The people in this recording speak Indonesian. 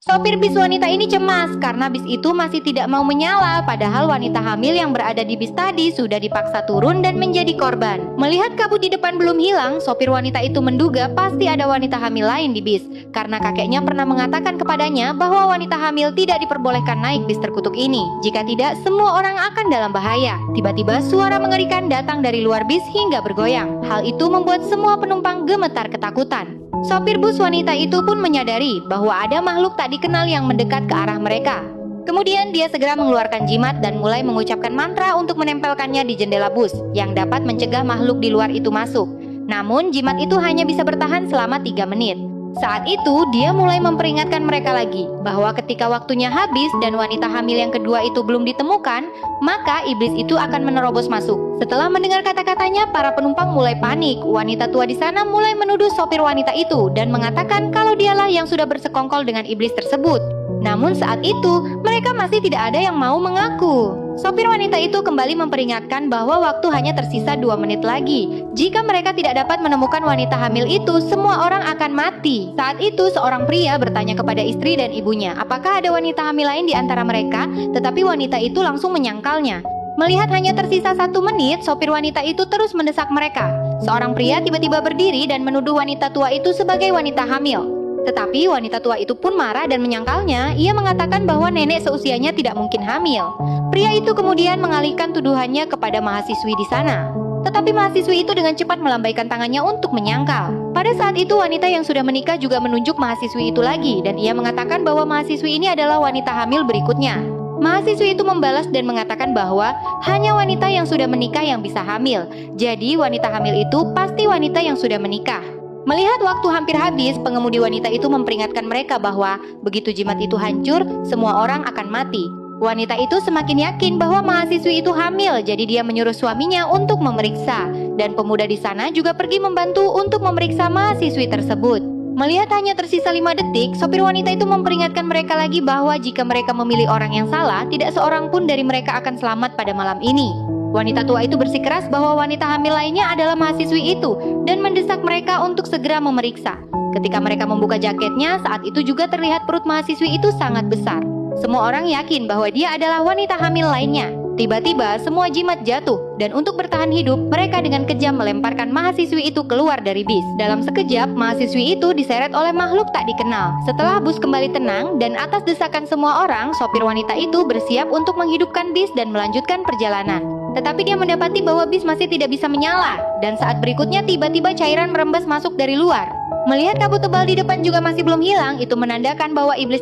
Sopir bis wanita ini cemas karena bis itu masih tidak mau menyala, padahal wanita hamil yang berada di bis tadi sudah dipaksa turun dan menjadi korban. Melihat kabut di depan belum hilang, sopir wanita itu menduga pasti ada wanita hamil lain di bis, karena kakeknya pernah mengatakan kepadanya bahwa wanita hamil tidak diperbolehkan naik bis terkutuk ini. Jika tidak, semua orang akan dalam bahaya. Tiba-tiba suara mengerikan datang dari luar bis hingga bergoyang. Hal itu membuat semua penumpang gemetar ketakutan. Sopir bus wanita itu pun menyadari bahwa ada makhluk tak dikenal yang mendekat ke arah mereka. Kemudian dia segera mengeluarkan jimat dan mulai mengucapkan mantra untuk menempelkannya di jendela bus yang dapat mencegah makhluk di luar itu masuk. Namun jimat itu hanya bisa bertahan selama 3 menit. Saat itu dia mulai memperingatkan mereka lagi bahwa ketika waktunya habis dan wanita hamil yang kedua itu belum ditemukan, maka iblis itu akan menerobos masuk. Setelah mendengar kata-katanya, para penumpang mulai panik. Wanita tua di sana mulai menuduh sopir wanita itu dan mengatakan kalau dialah yang sudah bersekongkol dengan iblis tersebut. Namun saat itu mereka masih tidak ada yang mau mengaku. Sopir wanita itu kembali memperingatkan bahwa waktu hanya tersisa 2 menit lagi. Jika mereka tidak dapat menemukan wanita hamil itu, semua orang akan mati. Saat itu seorang pria bertanya kepada istri dan ibunya, apakah ada wanita hamil lain di antara mereka? Tetapi wanita itu langsung menyangkalnya. Melihat hanya tersisa 1 menit, sopir wanita itu terus mendesak mereka. Seorang pria tiba-tiba berdiri dan menuduh wanita tua itu sebagai wanita hamil. Tetapi wanita tua itu pun marah dan menyangkalnya. Ia mengatakan bahwa nenek seusianya tidak mungkin hamil. Pria itu kemudian mengalihkan tuduhannya kepada mahasiswi di sana. Tetapi mahasiswi itu dengan cepat melambaikan tangannya untuk menyangkal. Pada saat itu wanita yang sudah menikah juga menunjuk mahasiswi itu lagi, dan ia mengatakan bahwa mahasiswi ini adalah wanita hamil berikutnya. Mahasiswi itu membalas dan mengatakan bahwa hanya wanita yang sudah menikah yang bisa hamil. Jadi wanita hamil itu pasti wanita yang sudah menikah. Melihat waktu hampir habis, pengemudi wanita itu memperingatkan mereka bahwa begitu jimat itu hancur, semua orang akan mati. Wanita itu semakin yakin bahwa mahasiswi itu hamil, jadi dia menyuruh suaminya untuk memeriksa. Dan pemuda di sana juga pergi membantu untuk memeriksa mahasiswi tersebut. Melihat hanya tersisa 5 detik, sopir wanita itu memperingatkan mereka lagi bahwa jika mereka memilih orang yang salah, tidak seorang pun dari mereka akan selamat pada malam ini. Wanita tua itu bersikeras bahwa wanita hamil lainnya adalah mahasiswi itu dan mendesak mereka untuk segera memeriksa. Ketika mereka membuka jaketnya, saat itu juga terlihat perut mahasiswi itu sangat besar. Semua orang yakin bahwa dia adalah wanita hamil lainnya. Tiba-tiba semua jimat jatuh dan untuk bertahan hidup, mereka dengan kejam melemparkan mahasiswi itu keluar dari bis. Dalam sekejap, mahasiswi itu diseret oleh makhluk tak dikenal. Setelah bus kembali tenang dan atas desakan semua orang, sopir wanita itu bersiap untuk menghidupkan bis dan melanjutkan perjalanan. Tetapi dia mendapati bahwa bis masih tidak bisa menyala, dan saat berikutnya tiba-tiba cairan merembes masuk dari luar. Melihat kabut tebal di depan juga masih belum hilang, itu menandakan bahwa iblis